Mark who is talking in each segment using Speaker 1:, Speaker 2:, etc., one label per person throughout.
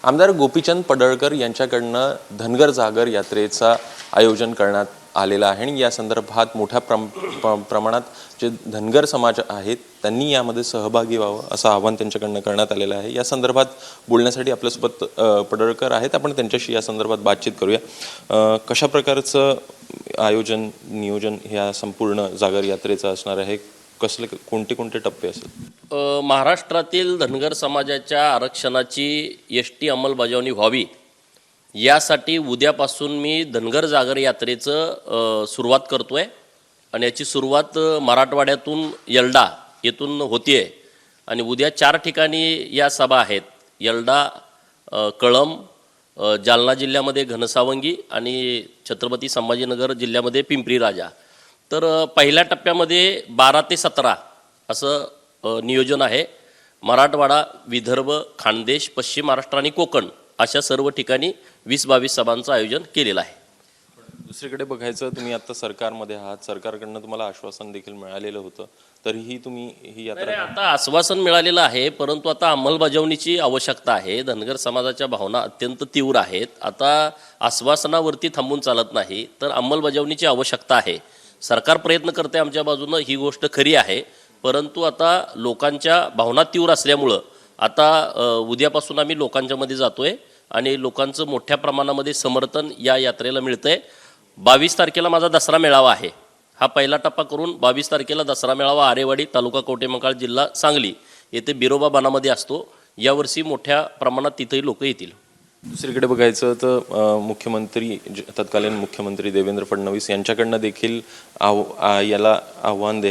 Speaker 1: आमदार गोपीचंद पडळकर यांच्याकडनं धनगर जागर यात्रेचा आयोजन करण्यात आलेला आहे आणि या संदर्भात मोठ्या प्रमाणात जे धनगर समाज आहेत त्यांनी यामध्ये सहभागी व्हावं असं आवाहन त्यांच्याकडनं करण्यात आलेलं आहे। या संदर्भात बोलण्यासाठी आपल्यासोबत पडळकर आहेत, आपण त्यांच्याशी या संदर्भात बातचीत करूया। कशा प्रकारचं आयोजन नियोजन ह्या संपूर्ण जागर यात्रेचं असणार आहे, कसले कोणते कोणते टप्पे असेल?
Speaker 2: महाराष्ट्रातील धनगर समाजाच्या आरक्षणाची एसटी अंमलबजावणी व्हावी यासाठी उद्यापासून मी धनगर जागर यात्रेचं सुरुवात करतोय आणि याची सुरुवात मराठवाड्यातून यल्डा येथून होतीये आणि उद्या 4 ठिकाणी या सभा आहेत। यल्डा, कळंब, जालना जिल्ह्यामध्ये घनसावंगी आणि छत्रपती संभाजीनगर जिल्ह्यामध्ये पिंपरी राजा। तर पहिल्या टप्प्यामध्ये 12 ते 17 असं नियोजन आहे। मराठवाडा, विदर्भ, खानदेश, पश्चिम महाराष्ट्र आणि कोकण अशा सर्व ठिकाणी 20-22 सभांचं आयोजन केलेलं आहे।
Speaker 1: दुसरीकडे बघायचं, तुम्ही आता सरकारमध्ये आहात, सरकारकडनं तुम्हाला आश्वासन देखील मिळालेलं होतं, तरीही तुम्ही ही यात्रा
Speaker 2: आता आश्वासन मिळालेलं आहे, परंतु आता अंमलबजावणीची आवश्यकता आहे। धनगर समाजाच्या भावना अत्यंत तीव्र आहेत। आता आश्वासनावरती थांबून चालत नाही, तर अंमलबजावणीची आवश्यकता आहे। सरकार प्रयत्न करते आमच्या बाजूनं, ही गोष्ट खरी आहे, परंतु आता लोकांच्या भावना तीव्र असल्यामुळं आता उद्यापासून आम्ही लोकांच्या मध्ये जातोय आणि लोकांचं मोठ्या प्रमाणामध्ये समर्थन या यात्रेला मिळतंय। 22 तारखेला माझा दसरा मेळावा आहे। हा पहिला टप्पा करून 22 तारखेला दसरा मेळावा आरेवाडी, तालुका कवठेमहांकाळ, जिल्हा सांगली येथे बिरोबा बनामध्ये असतो। यावर्षी मोठ्या प्रमाणात तिथेही लोक येतील।
Speaker 1: दुसरीकडे बघायचं तर मुख्यमंत्री तत्कालीन मुख्यमंत्री देवेंद्र फडणवीस यांच्याकडनं देखील याला आव्हान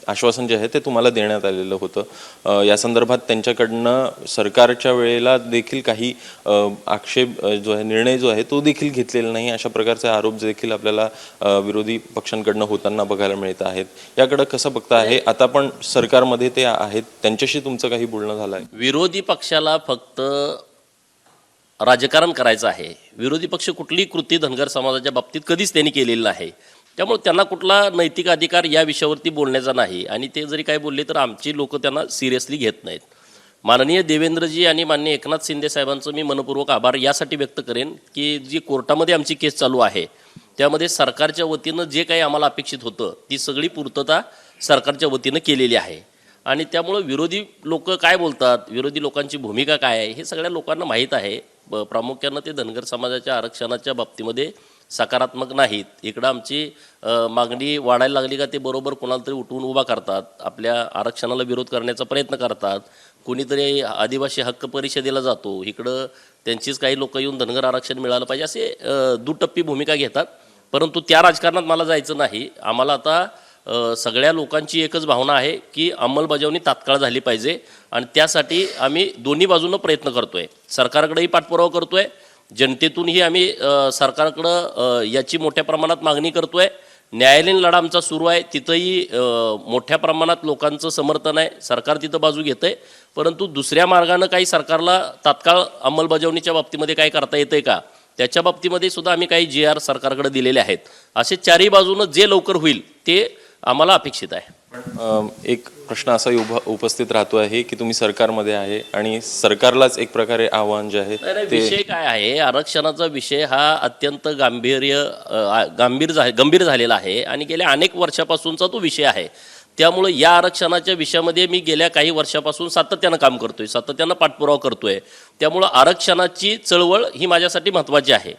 Speaker 1: आश्वासन जे आहे ते तुम्हाला देण्यात आलेलं होतं। या संदर्भात त्यांच्याकडनं सरकारच्या वेळेला देखील काही आक्षेप जो आहे, निर्णय जो आहे तो देखील घेतलेला नाही, अशा प्रकारचे आरोप देखील आपल्याला विरोधी पक्षांकडनं होताना बघायला मिळत आहेत। याकडे कसं बघता आहे? आता पण सरकारमध्ये ते आहेत, त्यांच्याशी तुमचं काही बोलणं झालं आहे?
Speaker 2: विरोधी पक्षाला फक्त राजकारण करायचं आहे। विरोधी पक्ष कुठलीही कृती धनगर समाजाच्या बाबतीत कधीच त्यांनी केलेली नाही, त्यामुळे त्यांना कुठला नैतिक अधिकार या विषयावरती बोलण्याचा नाही आणि ते जरी काय बोलले तर आमची लोक त्यांना सिरियसली घेत नाहीत। माननीय देवेंद्रजी आणि माननीय एकनाथ शिंदे साहेबांचं मी मनपूर्वक आभार यासाठी व्यक्त करेन की जी कोर्टामध्ये आमची केस चालू आहे त्यामध्ये सरकारच्या वतीनं जे काही आम्हाला अपेक्षित होतं ती सगळी पूर्तता सरकारच्या वतीनं केलेली आहे आणि त्यामुळे विरोधी लोक काय बोलतात, विरोधी लोकांची भूमिका काय आहे हे सगळ्या लोकांना माहीत आहे। प्रामुख्यानं ते धनगर समाजाच्या आरक्षणाच्या बाबतीमध्ये सकारात्मक नाहीत। इकडं आमची मागणी वाढायला लागली का ते बरोबर कोणाला तरी उठवून उभा करतात, आपल्या आरक्षणाला विरोध करण्याचा प्रयत्न करतात। कोणीतरी आदिवासी हक्क परिषदेला जातो, इकडं त्यांचीच काही लोक येऊन धनगर आरक्षण मिळालं पाहिजे असे दुटप्पी भूमिका घेतात, परंतु त्या राजकारणात मला जायचं नाही। आम्हाला आता सगळ्या लोकांची एकच भावना आहे की अंमलबजावणी तात्काळ झाली पाहिजे आणि त्यासाठी आम्ही दोन्ही बाजूनं प्रयत्न करतोय। सरकारकडेही पाठपुरावा करतोय, जनतेतूनही आम्ही सरकारकडं याची मोठ्या प्रमाणात मागणी करतोय। न्यायालयीन लढा आमचा सुरू आहे, तिथंही मोठ्या प्रमाणात लोकांचं समर्थन आहे, सरकार तिथं बाजू घेतंय, परंतु दुसऱ्या मार्गानं काही सरकारला तात्काळ अंमलबजावणीच्या बाबतीमध्ये काय करता येतंय का त्याच्या बाबतीमध्ये सुद्धा आम्ही काही GR सरकारकडे दिलेले आहेत। असे चारही बाजूनं जे लवकर होईल ते आम्हाला अपेक्षित आहे।
Speaker 1: एक प्रश्न असा उपस्थित राहतो आहे की तुम्ही सरकारमध्ये आहे आणि सरकारलाच एक प्रकारे आव्हान जे आहे
Speaker 2: ते विषय काय आहे, आरक्षणाचा विषय हा अत्यंत गंभीर झालेला आहे आणि गेल्या अनेक वर्षापासूनचा तो विषय आहे। त्यामुळे या आरक्षणाच्या विषयामध्ये मी गेल्या काही वर्षापासून सातत्यानं काम करतोय, सातत्यानं पाठपुरावा करतोय। त्यामुळं आरक्षणाची चळवळ ही माझ्यासाठी महत्त्वाची आहे।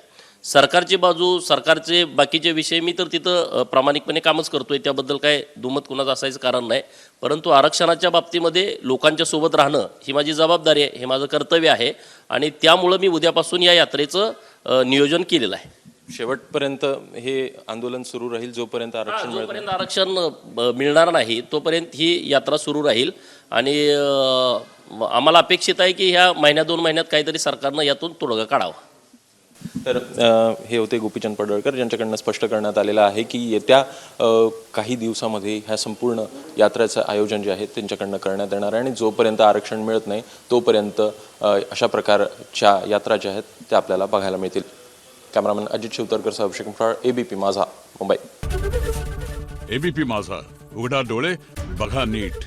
Speaker 2: सरकारची बाजू, सरकारचे बाकीचे विषय मी तर तिथं प्रामाणिकपणे कामच करतोय, त्याबद्दल काय दुमत कुणाचं असायचं कारण नाही, परंतु आरक्षणाच्या बाबतीमध्ये लोकांच्या सोबत राहणं ही माझी जबाबदारी आहे, हे माझं कर्तव्य आहे आणि त्यामुळं मी उद्यापासून या यात्रेचं नियोजन केलेलं आहे।
Speaker 1: शेवटपर्यंत हे आंदोलन सुरू राहील जोपर्यंत
Speaker 2: आरक्षण मिळणार नाही तोपर्यंत ही यात्रा सुरू राहील आणि आम्हाला अपेक्षित आहे की ह्या महिन्या 2 महिन्यात काहीतरी सरकारनं यातून तोडगा काढावा।
Speaker 1: तर हे होते गोपीचंद पडळकर, ज्यांच्याकडनं स्पष्ट करण्यात आलेलं आहे की येत्या काही दिवसामध्ये ह्या संपूर्ण यात्रेचं आयोजन जे आहे त्यांच्याकडनं करण्यात येणार आहे आणि जोपर्यंत आरक्षण मिळत नाही तोपर्यंत अशा प्रकारच्या यात्रा ज्या आहेत त्या आपल्याला बघायला मिळतील। कॅमेरामॅन अजित शिवतरकर, अभिषेक मुफाळ, ABP माझा, मुंबई।
Speaker 3: ABP माझा, उघडा डोळे बघा नीट।